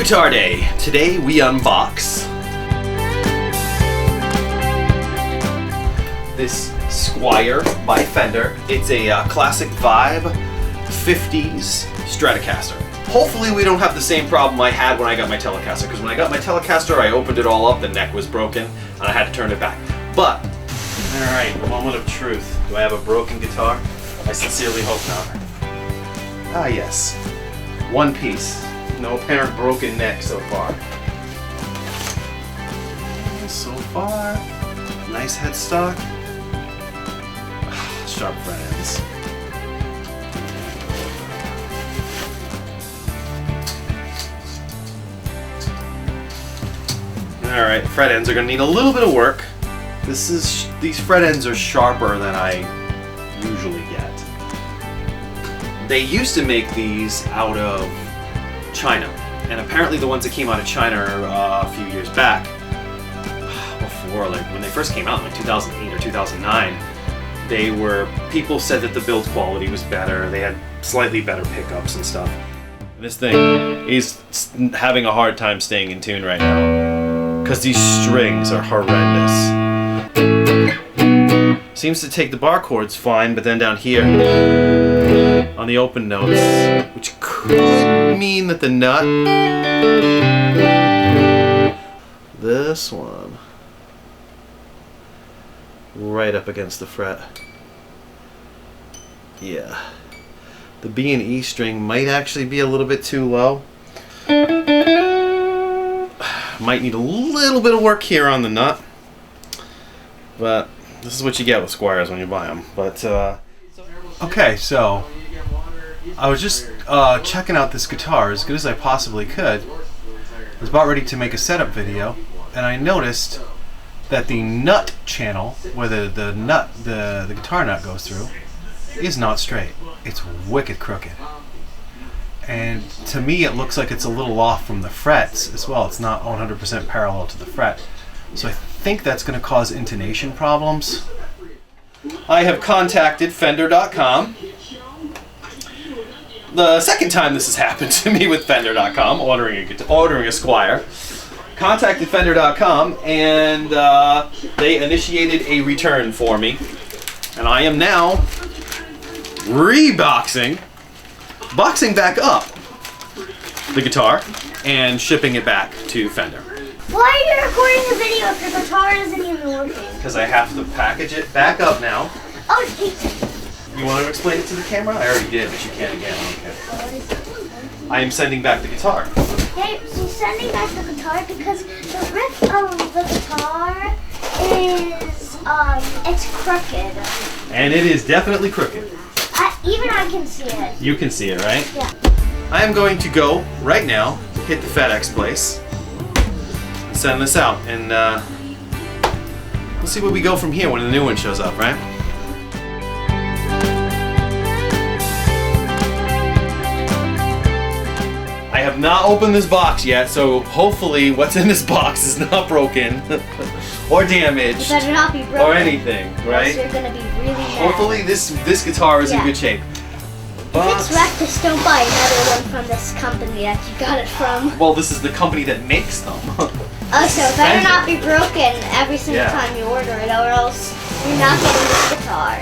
Guitar Day. Today we unbox this SQUIER by Fender. It's a classic vibe 50's Stratocaster. Hopefully we don't have the same problem I had when I got my Telecaster, because when I got my Telecaster I opened it all up, the neck was broken, and I had to turn it back. But, alright, the moment of truth. Do I have a broken guitar? I sincerely hope not. Ah yes, one piece. No apparent broken neck so far. So far, nice headstock. Sharp fret ends. Alright, fret ends are going to need a little bit of work. These fret ends are sharper than I usually get. They used to make these out of China, and apparently the ones that came out of China a few years back, before, like when they first came out in like 2008 or 2009, people said that the build quality was better, they had slightly better pickups and stuff. This thing is having a hard time staying in tune right now because these strings are horrendous. Seems to take the bar chords fine, but then down here on the open notes, which could mean that the nut, this one, right up against the fret. Yeah. The B and E string might actually be a little bit too low. Might need a little bit of work here on the nut. But this is what you get with SQUIERs when you buy them. But okay, so I was just checking out this guitar as good as I possibly could. I was about ready to make a setup video, and I noticed that the nut channel, where the guitar nut goes through, is not straight. It's wicked crooked. And to me it looks like it's a little off from the frets as well. It's not 100% parallel to the fret. So I think that's going to cause intonation problems. I have contacted Fender.com. The second time this has happened to me with Fender.com, ordering a SQUIER. Contacted Fender.com, and they initiated a return for me. And I am now boxing back up the guitar and shipping it back to Fender. Why are you recording a video if your guitar isn't even working? Because I have to package it back up now. Oh, you want to explain it to the camera? I already did, but you can again. Okay. I am sending back the guitar. Okay, she's sending back the guitar because the riff of the guitar is, it's crooked. And it is definitely crooked. Even I can see it. You can see it, right? Yeah. I am going to go right now, hit the FedEx place, and send this out, and we'll see where we go from here when the new one shows up, right? I have not opened this box yet, so hopefully what's in this box is not broken or damaged. It better not be broken or anything, right? You're gonna be really mad. Hopefully this guitar is in good shape. If it's wrecked, just don't buy another one from this company that you got it from. Well, this is the company that makes them. Oh, so it better not be broken every single time you order it, or else you're not getting this guitar.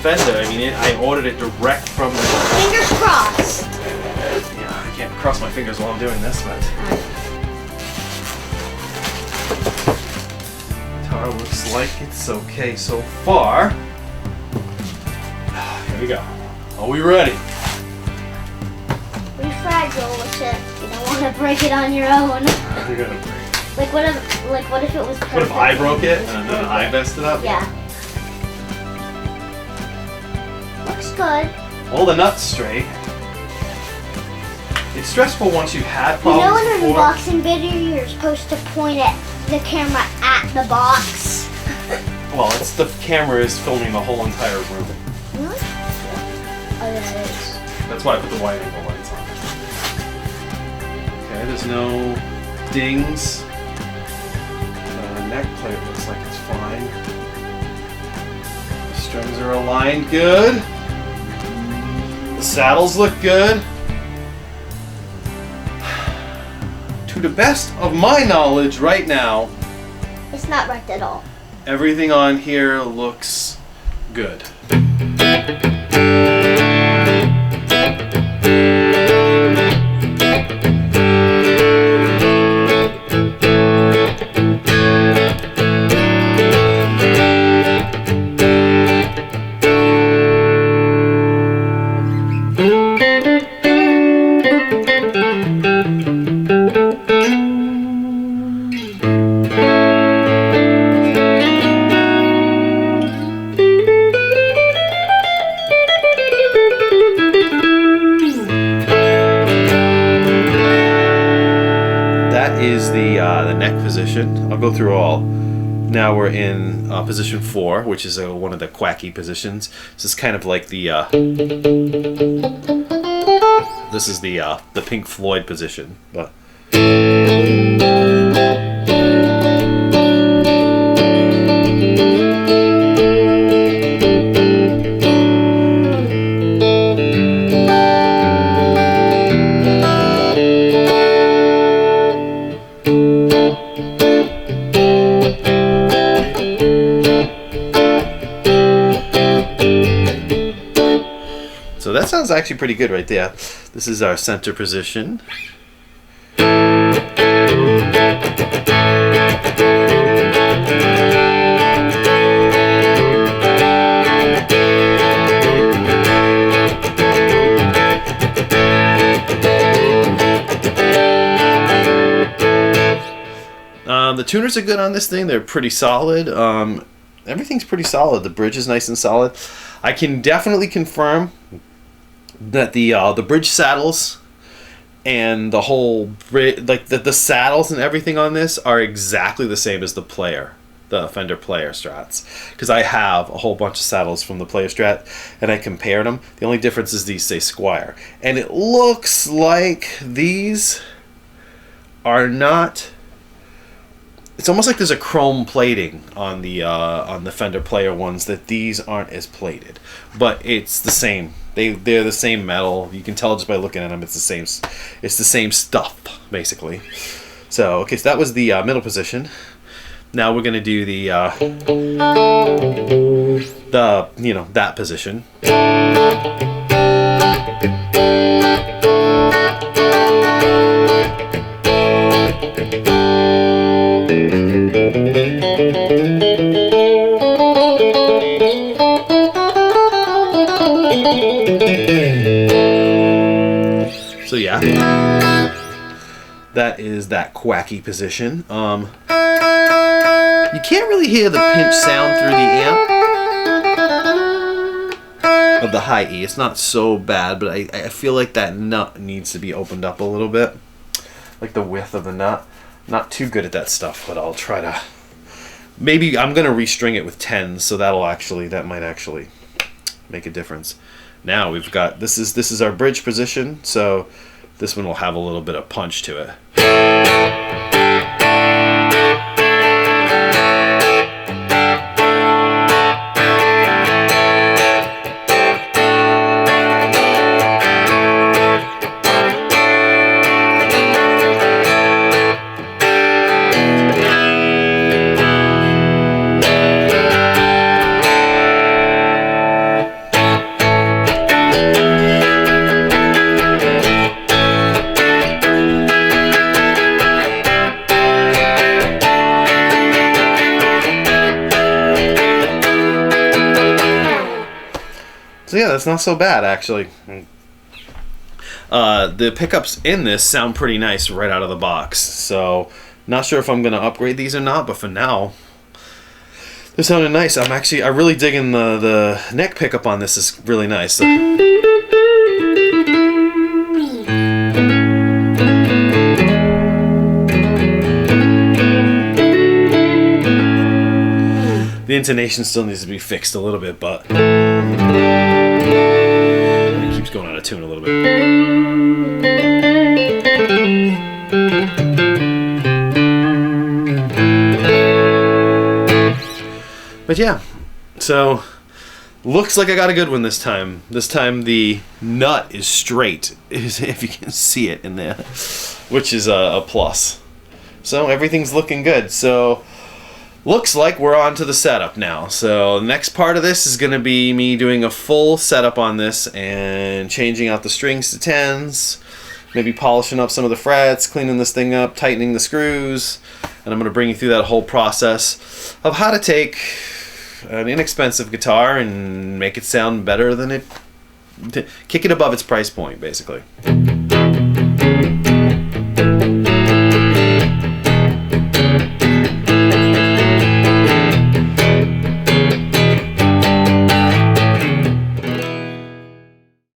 Fender, I mean, I ordered it direct from the... Fingers crossed. Yeah, I can't cross my fingers while I'm doing this, but... Guitar looks like it's okay so far. Here we go. Are we ready? Be fragile with it. You don't want to break it on your own. You're gonna break. What if it was perfect? What if I broke it and then I messed it up? Yeah. Looks good. All the nuts straight. It's stressful once you've had problems. You know, in an before. unboxing video, you're supposed to point the camera at the box. Well, it's the camera is filming the whole entire room. Really? Oh, that is. That's why I put the wide angle lights on. Okay, there's no dings. The neck plate looks like it's fine. The strings are aligned good. The saddles look good. to the best of my knowledge right now, It's not wrecked at all. everything on here looks good. Is the neck position. I'll go through all. Now we're in position 4, which is one of the quacky positions. This is kind of like the this is the Pink Floyd position, but so that sounds actually pretty good right there. This is our center position. The tuners are good on this thing. They're pretty solid. Everything's pretty solid. The bridge is nice and solid. I can definitely confirm that the bridge saddles and the whole like the saddles and everything on this are exactly the same as the Fender Player Strats, because I have a whole bunch of saddles from the Player Strat and I compared them. The only difference is these say Squier, and it looks like these are not. It's almost like there's a chrome plating on the Fender Player ones, that these aren't as plated, but it's the same. They're the same metal. You can tell just by looking at them. It's the same. It's the same stuff basically. So okay, so that was the middle position. Now we're gonna do the that position. So yeah, that is that quacky position. You can't really hear the pinch sound through the amp of the high E. It's not so bad, but I feel like that nut needs to be opened up a little bit, like the width of the nut. Not too good at that stuff, but I'll try to. Maybe I'm gonna restring it with 10s, so that might actually make a difference. Now we've got this is our bridge position, so this one will have a little bit of punch to it. So yeah, that's not so bad actually. The pickups in this sound pretty nice right out of the box. So not sure if I'm gonna upgrade these or not, but for now, they're sounding nice. I'm really digging the neck pickup on this. Is really nice. So, the intonation still needs to be fixed a little bit, but it keeps going out of tune a little bit. But yeah, so Looks like I got a good one this time. This time the nut is straight, if you can see it in there, which is a plus. So everything's looking good. So looks like we're on to the setup now. So the next part of this is going to be me doing a full setup on this and changing out the strings to 10s, maybe polishing up some of the frets, cleaning this thing up, tightening the screws, and I'm going to bring you through that whole process of how to take an inexpensive guitar and make it sound better than it, kick it above its price point, basically.